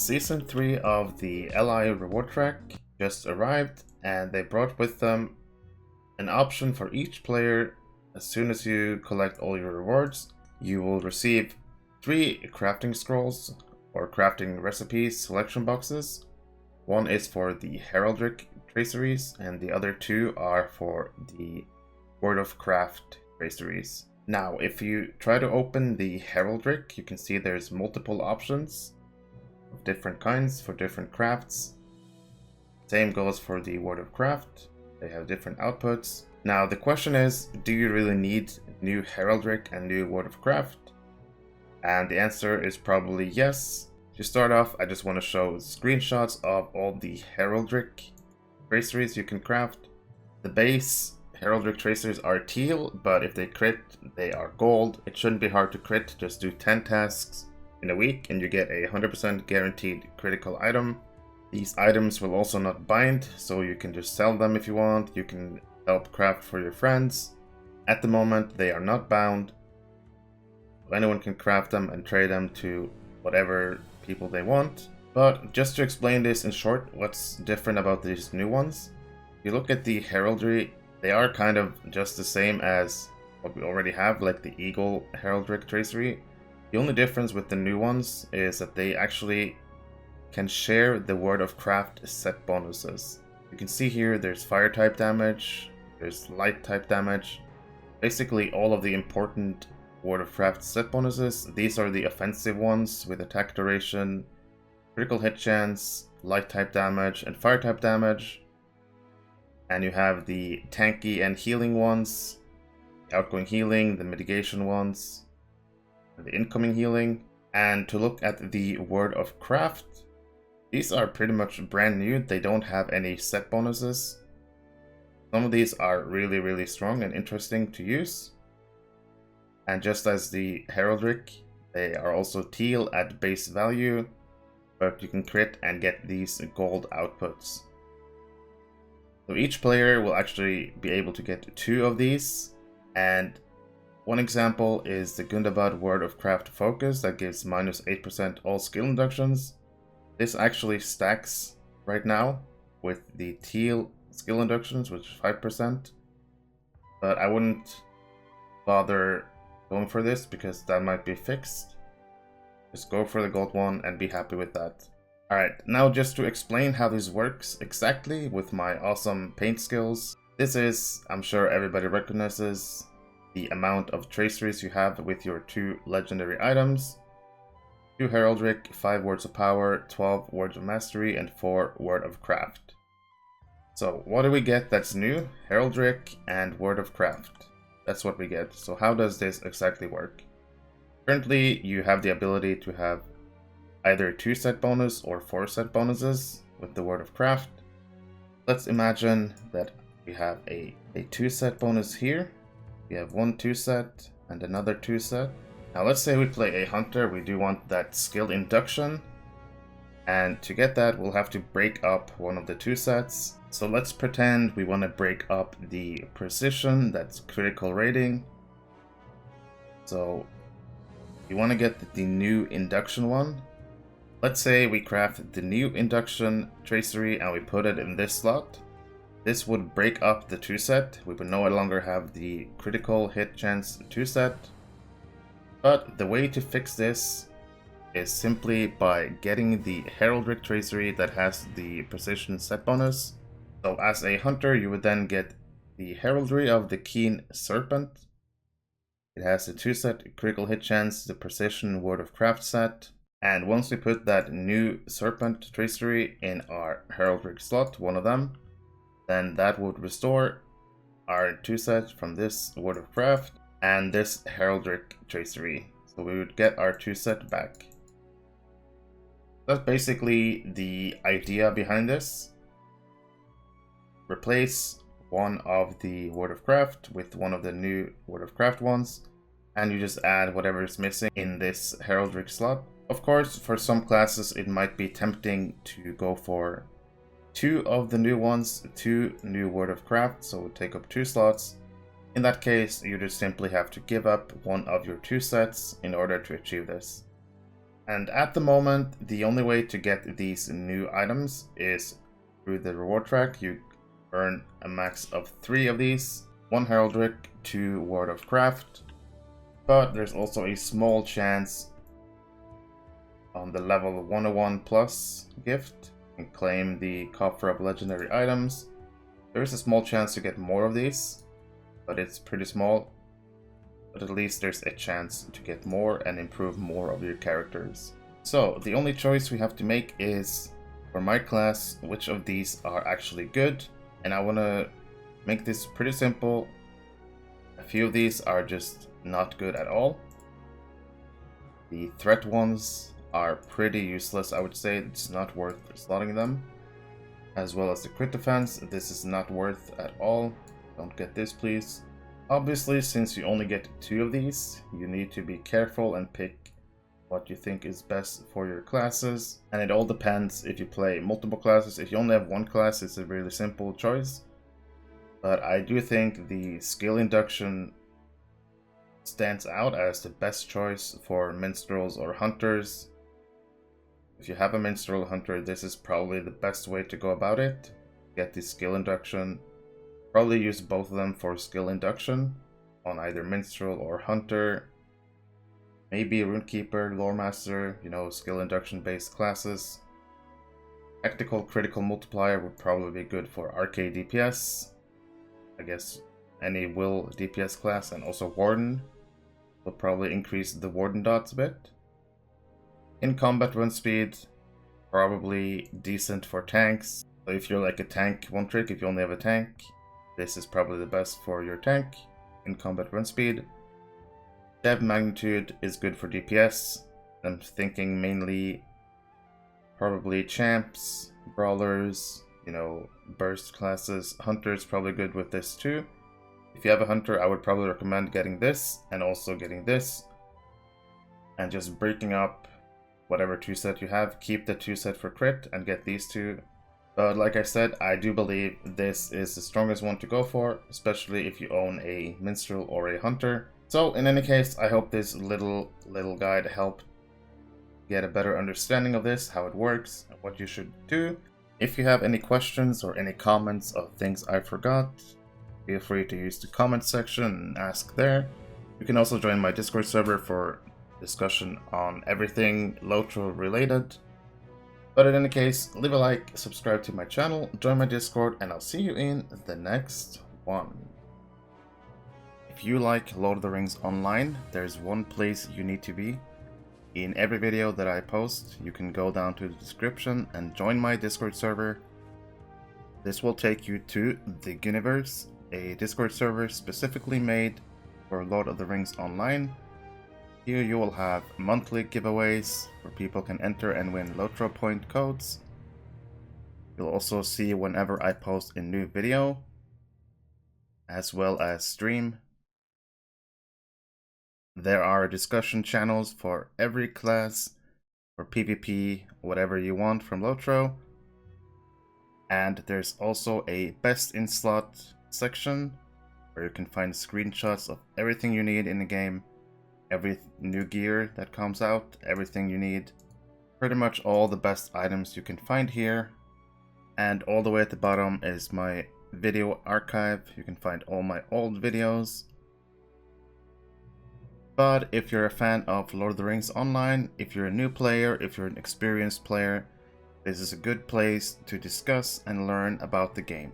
Season 3 of the LI reward track just arrived, and they brought with them an option for each player. As soon as you collect all your rewards, you will receive 3 crafting scrolls or crafting recipes selection boxes. One is for the heraldic traceries, and the other 2 are for the Word of Craft traceries. Now, if you try to open the heraldic, you can see there's multiple options of different kinds for different crafts. Same goes for the Word of Craft. They have different outputs. Now the question is, do you really need new heraldic and new Word of Craft? And the answer is probably yes. To start off, I just want to show screenshots of all the heraldic traceries you can craft. The base heraldic traceries are teal, but if they crit, they are gold. It shouldn't be hard to crit, just do 10 tasks in a week and you get a 100% guaranteed critical item. These items will also not bind, so you can just sell them if you want. You can help craft for your friends. At the moment, they are not bound. Anyone can craft them and trade them to whatever people they want. But just to explain this in short, what's different about these new ones? If you look at the heraldry, they are kind of just the same as what we already have, like the Eagle heraldic tracery. The only difference with the new ones is that they actually can share the Word of Craft set bonuses. You can see here there's fire type damage, there's light type damage, basically all of the important Word of Craft set bonuses. These are the offensive ones with attack duration, critical hit chance, light type damage, and fire type damage. And you have the tanky and healing ones, the outgoing healing, the mitigation ones, and the incoming healing. And to look at the Word of Craft, these are pretty much brand new. They don't have any set bonuses. Some of these are really strong and interesting to use. And just as the heraldic, they are also teal at base value, but you can crit and get these gold outputs. So each player will actually be able to get 2 of these, and one example is the Gundabad Word of Craft Focus that gives minus 8% all skill inductions. This actually stacks right now with the teal skill inductions, which is 5%, but I wouldn't bother going for this because that might be fixed. Just go for the gold one and be happy with that. Alright, now just to explain how this works exactly with my awesome paint skills. This is, I'm sure everybody recognizes, the amount of traceries you have with your 2 legendary items. 2 heraldic, 5 words of power, 12 words of mastery, and 4 word of craft. So what do we get that's new? Heraldic and word of craft. That's what we get. So how does this exactly work? Currently, you have the ability to have either 2 set bonus or 4 set bonuses with the Word of Craft. Let's imagine that we have a 2 set bonus here. We have 1 2 set and another 2 set. Now let's say we play a hunter, we do want that skill induction. And to get that, we'll have to break up one of the 2 sets. So let's pretend we want to break up the precision, that's critical rating. So you want to get the new induction one. Let's say we craft the new induction tracery and we put it in this slot. This would break up the 2 set. We would no longer have the critical hit chance 2 set. But the way to fix this is simply by getting the heraldic tracery that has the precision set bonus. So as a hunter, you would then get the heraldry of the Keen Serpent. It has the 2 set critical hit chance, the precision Word of Craft set. And once we put that new Serpent tracery in our heraldic slot, one of them, then that would restore our 2 sets from this Word of Craft and this heraldic tracery. So we would get our 2 set back. That's basically the idea behind this. Replace one of the Word of Craft with one of the new Word of Craft ones, and you just add whatever is missing in this heraldic slot. Of course, for some classes it might be tempting to go for 2 of the new ones, 2 new Word of Craft, so it would take up 2 slots. In that case, you just simply have to give up one of your 2 sets in order to achieve this. And at the moment, the only way to get these new items is through the reward track. You earn a max of 3 of these, 1 heraldic, 2 word of craft, but there's also a small chance on the level 101 plus gift and claim the coffer of legendary items. There is a small chance to get more of these, but it's pretty small. But at least there's a chance to get more and improve more of your characters. So the only choice we have to make is, for my class, which of these are actually good. And I want to make this pretty simple. A few of these are just not good at all. The threat ones are pretty useless, I would say. It's not worth slotting them. As well as the crit defense, this is not worth at all. Don't get this, please. Obviously, since you only get 2 of these, you need to be careful and pick what you think is best for your classes. And it all depends if you play multiple classes. If you only have 1 class, it's a really simple choice. But I do think the skill induction stands out as the best choice for minstrels or hunters. If you have a minstrel hunter, this is probably the best way to go about it. Get the skill induction. Probably use both of them for skill induction on either minstrel or hunter. Maybe runekeeper, loremaster, skill induction based classes. Tactical critical multiplier would probably be good for arcade DPS. I guess any will DPS class, and also warden will probably increase the warden dots a bit. In combat run speed, probably decent for tanks. So if you're like a tank one trick, if you only have a tank, this is probably the best for your tank. In combat run speed. Dev magnitude is good for DPS. I'm thinking mainly probably champs, brawlers, burst classes. Hunters probably good with this too. If you have a hunter, I would probably recommend getting this and also getting this. And just breaking up whatever 2 set you have, keep the 2 set for crit and get these 2. But like I said, I do believe this is the strongest one to go for, especially if you own a minstrel or a hunter. So in any case, I hope this little guide helped get a better understanding of this, how it works, and what you should do. If you have any questions or any comments of things I forgot, feel free to use the comment section and ask there. You can also join my Discord server for discussion on everything LOTRO related. But in any case, leave a like, subscribe to my channel, join my Discord, and I'll see you in the next one. If you like Lord of the Rings Online, there's one place you need to be. In every video that I post, you can go down to the description and join my Discord server. This will take you to the Ghynverse, a Discord server specifically made for Lord of the Rings Online. Here you will have monthly giveaways where people can enter and win LOTRO point codes. You'll also see whenever I post a new video, as well as stream. There are discussion channels for every class, for PvP, whatever you want from LOTRO. And there's also a best in slot section where you can find screenshots of everything you need in the game. Every new gear that comes out, everything you need. Pretty much all the best items you can find here. And all the way at the bottom is my video archive. You can find all my old videos. But if you're a fan of Lord of the Rings Online, if you're a new player, if you're an experienced player, this is a good place to discuss and learn about the game.